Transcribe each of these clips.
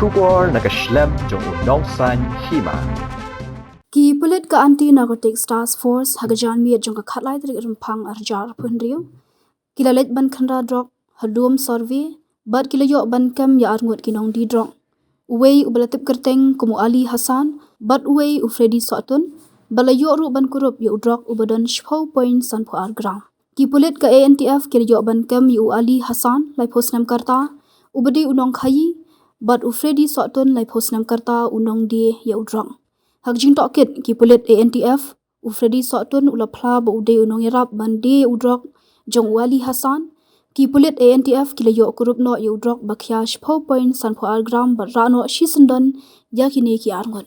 Shubor nakaslem jong unongsan hima. Ki pulit ka anti-narcotics task force hagajan mi jong ka khatlai trik rumpang arjar punriu. Kilalet ban khandra drok hadum survey bad kilayo ban kam ya arngut kinong di drok. Uwei ubalatip kerteng kumu Ali Hassan bad uwei u Freddy Sotun balayo ru ban kurup yu drok ubadan 10.4 gram. Ki pulit ka ANTF kilayo ban kam yu Ali Hassan lai posnam karta ubadi unong khayi bad u Freddy Sotun lai posnam karta unong di ya drok. Hagjing tokit ki pulit ANTF u Freddy Sotun ulapla ba ude unong yarap bande udrok jong Wali Hassan ki pulit ANTF kilayo kurup no yu drok bakhya 10.4 gram barano shisendon yakine ki arngot.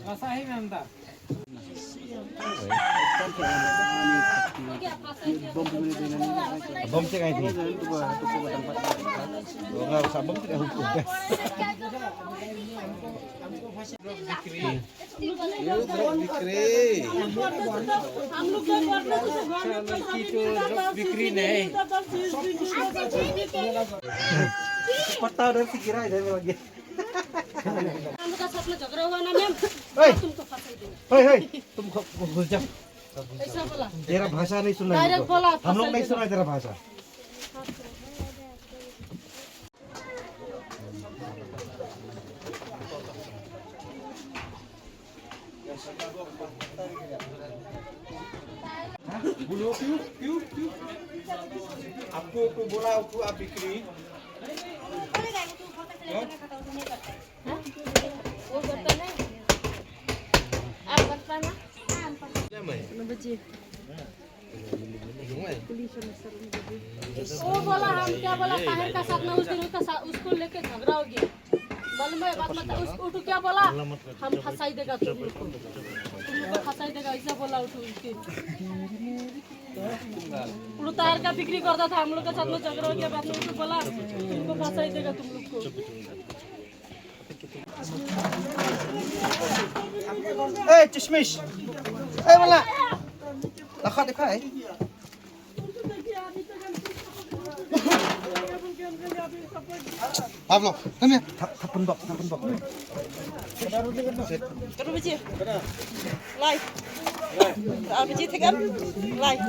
Rasa hai memang bom cek ai ni enggak usah bom tidak hukum guys हम लोग क्या करना तो बिक्री नहीं पता उधर से गिरा इधर लगे हम लोग का साथ में झगड़ा हुआ ना मैम तुमको फंसा देंगे तुम घुस जाओ ऐसा बोला तेरा भाषा नहीं सुनना हम लोग नहीं सुना तेरा भाषा बोलो क्यों आपको बोला आपको आप बिक्री वो करता है आप करता ना वो बोला हम क्या बोला ताहिर का साथ में उस दिन उसको लेके झगड़ा हो गया बल में बात मत उसको क्या बोला हम फंसाई देगा तुम लोग को फंसाई देगा ऐसा बोला उसको ताहिर का बिक्री करता था हम लोग के साथ में झगड़ा हो गया बाद में उसको बोला तुमको फंसाई देगा तुम लोग को ए चश्मिश ए वाला लखा देखा है आप लोग हम ये थप्पन बक करो बच्चे लाइव आप बच्चे थे कर live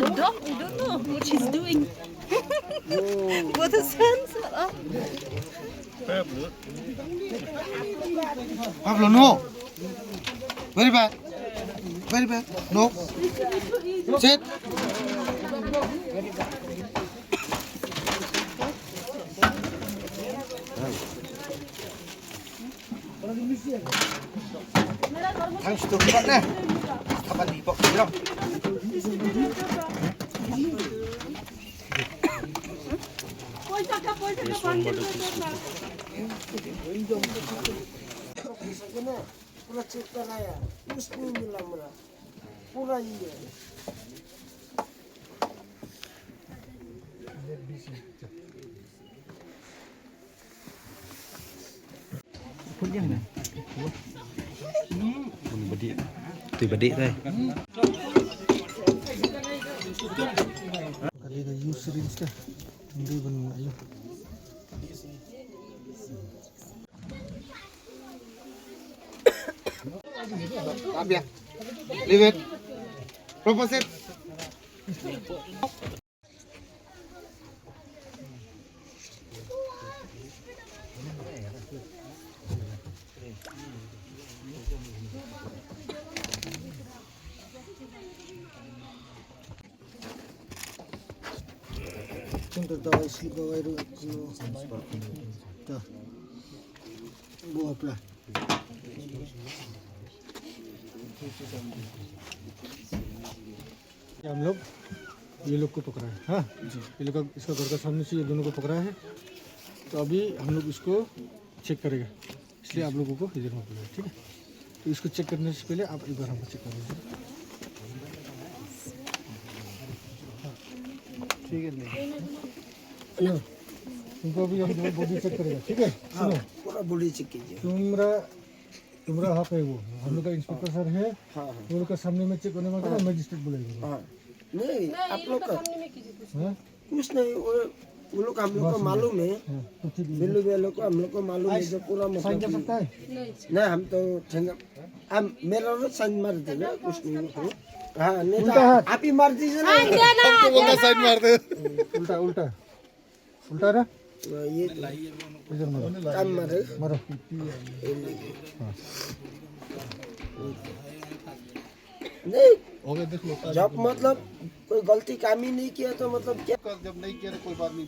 The dog, we don't know what she's doing. What a sense. Pablo, no. Very bad. Very bad. No. Sit. Thanks to God na. Kapan di pok dong. Poisa ka pandit. Pura check कराया. उसको मिला मुरा. पूरा ये. Phun yang này. Tùy bật điện đây. Kali dah use rinse dah. Ini benar ayo. Apa ya? Leave it. Propose it. Contoh tahu isi bawah itu dah buah pula. हम लोग ये लोग को पकड़ा है, हाँ ये लोग इसका घर का सामने से ये दोनों को पकड़ा है। तो अभी हम लोग इसको चेक करेगा, इसलिए आप लोगों को इधर में बुलाया, ठीक है। तो इसको चेक करने से पहले आप एक बार हमको चेक कर लीजिए, ठीक है। सुनो, तुमको अभी हम बॉडी चेक करेगा, ठीक है। सुनो, पूरा बॉडी चेक कीजिए। तुम्हारा हक है वो, हम लोग का इंस्पेक्टर सर है, वो लोग का सामने में चेक करने वाला मजिस्ट्रेट बोलेगा। नहीं आप लोग का हाँ? कुछ नहीं, वो लोग हम लोग को मालूम है, बिल्लू वालों को हम लोग को मालूम है जो पूरा साइन कर मतलब सकता है? नहीं हम तो हम मेरा रोज साइन मार देना कुछ नहीं हो। हाँ नहीं तो आप ही मार दीजिए ना। साइन मार दे। उल्टा उल्टा उल्टा ना, ये इधर मारो, काम मारे मारो। नहीं हो गया, देख लो। जब मतलब कोई गलती काम ही नहीं किया तो मतलब क्या जब नहीं किया तो कोई बात नहीं।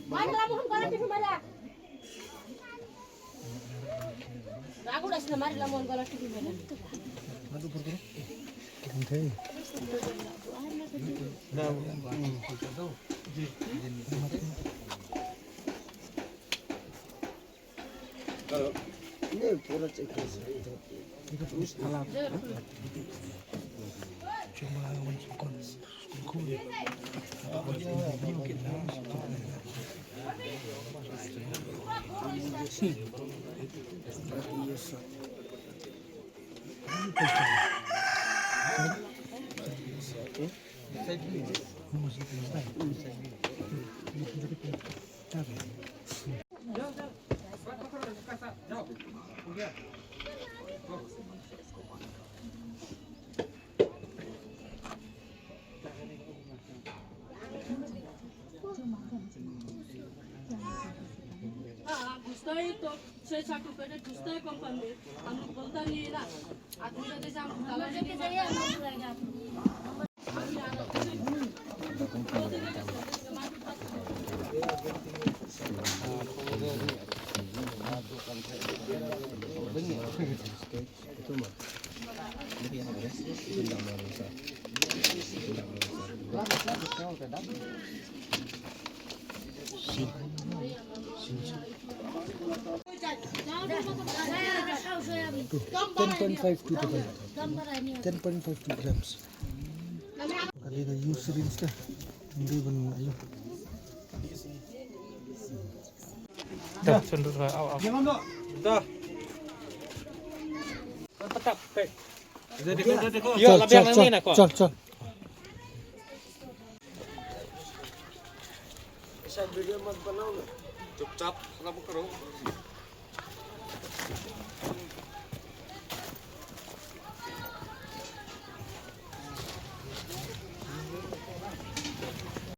नहीं पूरा चेक घुसता ही तो 6-7 रुपए का घुसता है कंपनी में, हम लोग बोलता नहीं है ना। आदमी का जैसे हम ताला लेके जाए तो 10.52 grams. Kali na use syringe ka. Hindi ba na ayun? Dah, sundut lah. Aw. Dah. Tetap. देखो ये लंबे नहीं ना को चल सब वीडियो मत बनाओ ना। चुपचाप करो